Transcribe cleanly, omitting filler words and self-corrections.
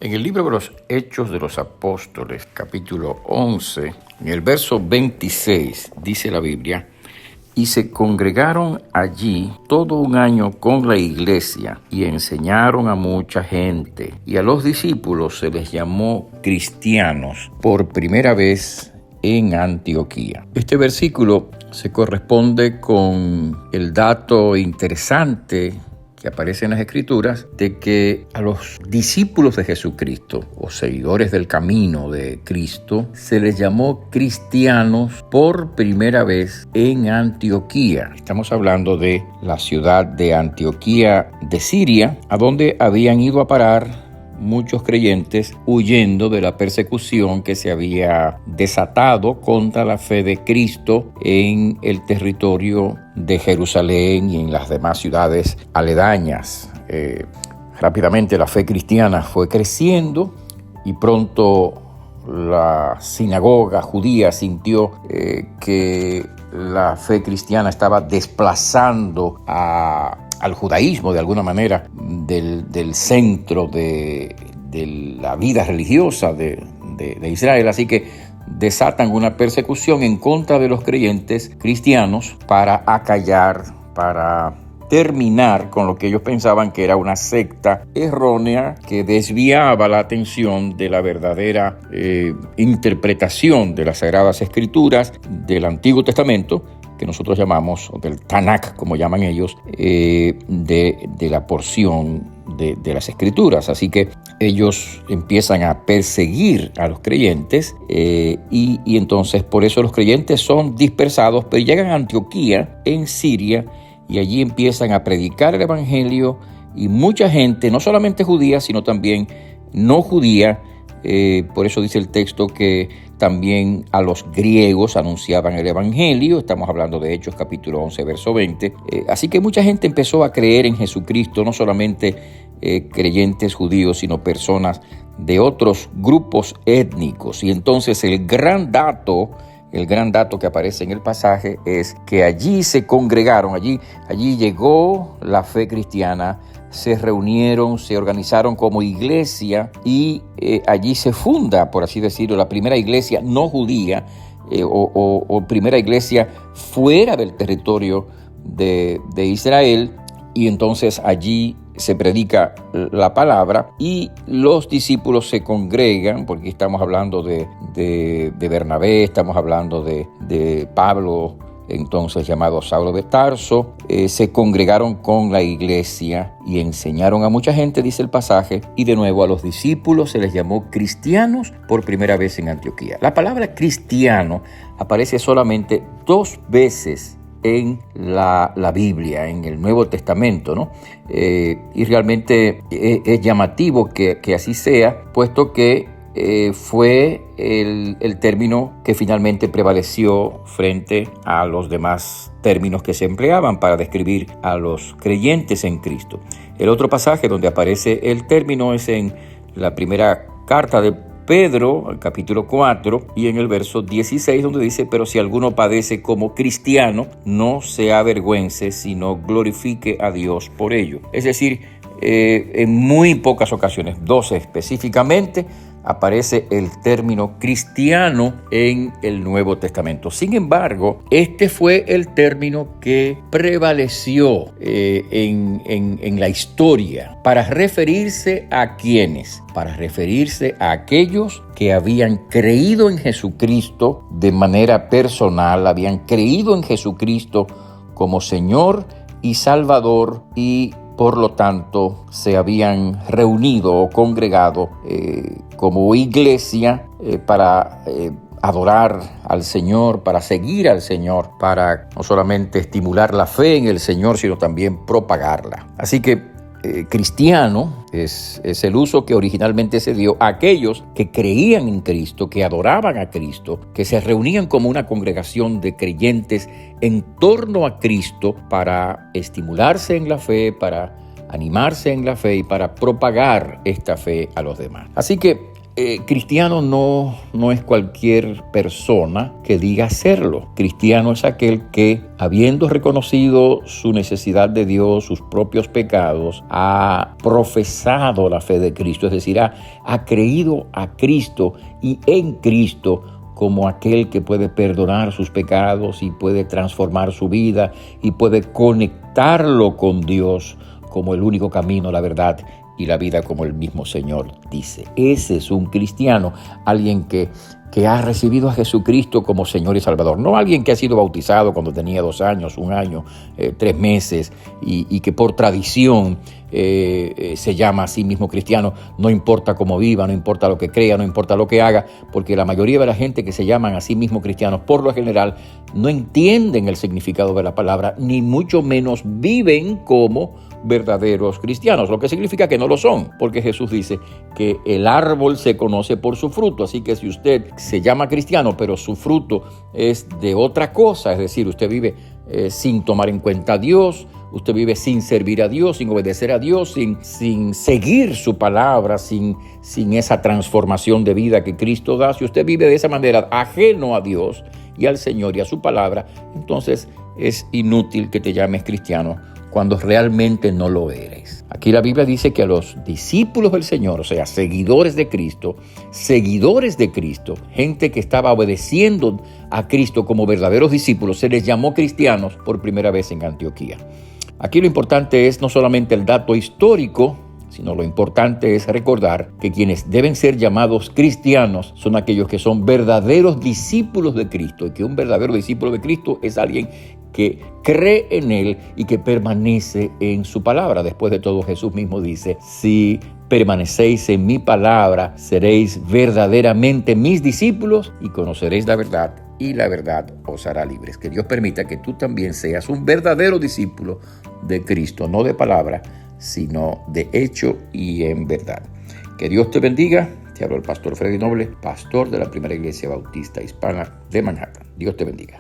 En el libro de los Hechos de los Apóstoles, capítulo 11, en el verso 26, dice la Biblia: y se congregaron allí todo un año con la iglesia y enseñaron a mucha gente. Y a los discípulos se les llamó cristianos por primera vez en Antioquía. Este versículo se corresponde con el dato interesante que aparece en las Escrituras de que a los discípulos de Jesucristo o seguidores del camino de Cristo se les llamó cristianos por primera vez en Antioquía. Estamos hablando de la ciudad de Antioquía de Siria, a donde habían ido a parar muchos creyentes huyendo de la persecución que se había desatado contra la fe de Cristo en el territorio de Jerusalén y en las demás ciudades aledañas. Rápidamente la fe cristiana fue creciendo y pronto la sinagoga judía sintió que la fe cristiana estaba desplazando al judaísmo de alguna manera del centro de la vida religiosa de Israel. Así que desatan una persecución en contra de los creyentes cristianos para acallar, para terminar con lo que ellos pensaban que era una secta errónea que desviaba la atención de la verdadera interpretación de las Sagradas Escrituras del Antiguo Testamento, que nosotros llamamos, o del Tanakh, como llaman ellos, de la porción de las Escrituras. Así que ellos empiezan a perseguir a los creyentes y entonces por eso los creyentes son dispersados, pero llegan a Antioquía, en Siria, y allí empiezan a predicar el Evangelio y mucha gente, no solamente judía, sino también no judía. Por eso dice el texto que también a los griegos anunciaban el Evangelio. Estamos hablando de Hechos capítulo 11, verso 20. Así que mucha gente empezó a creer en Jesucristo, no solamente creyentes judíos, sino personas de otros grupos étnicos. Y entonces el gran dato que aparece en el pasaje es que allí se congregaron, allí llegó la fe cristiana, se reunieron, se organizaron como iglesia y allí se funda, por así decirlo, la primera iglesia no judía o primera iglesia fuera del territorio de Israel, y entonces allí se predica la palabra y los discípulos se congregan, porque estamos hablando de Bernabé, estamos hablando de Pablo, entonces llamado Saulo de Tarso. Se congregaron con la iglesia y enseñaron a mucha gente, dice el pasaje, y de nuevo a los discípulos se les llamó cristianos por primera vez en Antioquía. La palabra cristiano aparece solamente 2 veces en la Biblia, en el Nuevo Testamento, ¿no? Y realmente es llamativo que así sea, puesto que fue el término que finalmente prevaleció frente a los demás términos que se empleaban para describir a los creyentes en Cristo. El otro pasaje donde aparece el término es en la primera carta de Pedro, el capítulo 4, y en el verso 16, donde dice: pero si alguno padece como cristiano, no se avergüence, sino glorifique a Dios por ello. Es decir, en muy pocas ocasiones, 12 específicamente, aparece el término cristiano en el Nuevo Testamento. Sin embargo, este fue el término que prevaleció en la historia para referirse a ¿quiénes? Para referirse a aquellos que habían creído en Jesucristo de manera personal, habían creído en Jesucristo como Señor y Salvador, y por lo tanto se habían reunido o congregado como iglesia para adorar al Señor, para seguir al Señor, para no solamente estimular la fe en el Señor, sino también propagarla. Así que cristiano es el uso que originalmente se dio a aquellos que creían en Cristo, que adoraban a Cristo, que se reunían como una congregación de creyentes en torno a Cristo para estimularse en la fe, para animarse en la fe y para propagar esta fe a los demás. Así que cristiano no es cualquier persona que diga serlo. Cristiano es aquel que, habiendo reconocido su necesidad de Dios, sus propios pecados, ha profesado la fe de Cristo, es decir, ha creído a Cristo y en Cristo como aquel que puede perdonar sus pecados y puede transformar su vida y puede conectarlo con Dios como el único camino, la verdad y la vida, como el mismo Señor dice. Ese es un cristiano, alguien que ha recibido a Jesucristo como Señor y Salvador. No alguien que ha sido bautizado cuando tenía 2 años, 1 año, 3 meses y que por tradición se llama a sí mismo cristiano. No importa cómo viva, no importa lo que crea, no importa lo que haga, porque la mayoría de la gente que se llaman a sí mismos cristianos, por lo general, no entienden el significado de la palabra, ni mucho menos viven como verdaderos cristianos, lo que significa que no lo son, porque Jesús dice que el árbol se conoce por su fruto. Así que si usted se llama cristiano, pero su fruto es de otra cosa, es decir, usted vive sin tomar en cuenta a Dios, usted vive sin servir a Dios, sin obedecer a Dios, sin seguir su palabra, sin esa transformación de vida que Cristo da, si usted vive de esa manera, ajeno a Dios y al Señor y a su palabra, entonces es inútil que te llames cristiano cuando realmente no lo eres. Aquí la Biblia dice que a los discípulos del Señor, o sea, seguidores de Cristo, gente que estaba obedeciendo a Cristo como verdaderos discípulos, se les llamó cristianos por primera vez en Antioquía. Aquí lo importante es no solamente el dato histórico, sino lo importante es recordar que quienes deben ser llamados cristianos son aquellos que son verdaderos discípulos de Cristo, y que un verdadero discípulo de Cristo es alguien que cree en Él y que permanece en su palabra. Después de todo, Jesús mismo dice: si permanecéis en mi palabra, seréis verdaderamente mis discípulos y conoceréis la verdad, y la verdad os hará libres. Que Dios permita que tú también seas un verdadero discípulo de Cristo, no de palabra, sino de hecho y en verdad. Que Dios te bendiga. Te hablo el pastor Freddy Noble, pastor de la Primera Iglesia Bautista Hispana de Manhattan. Dios te bendiga.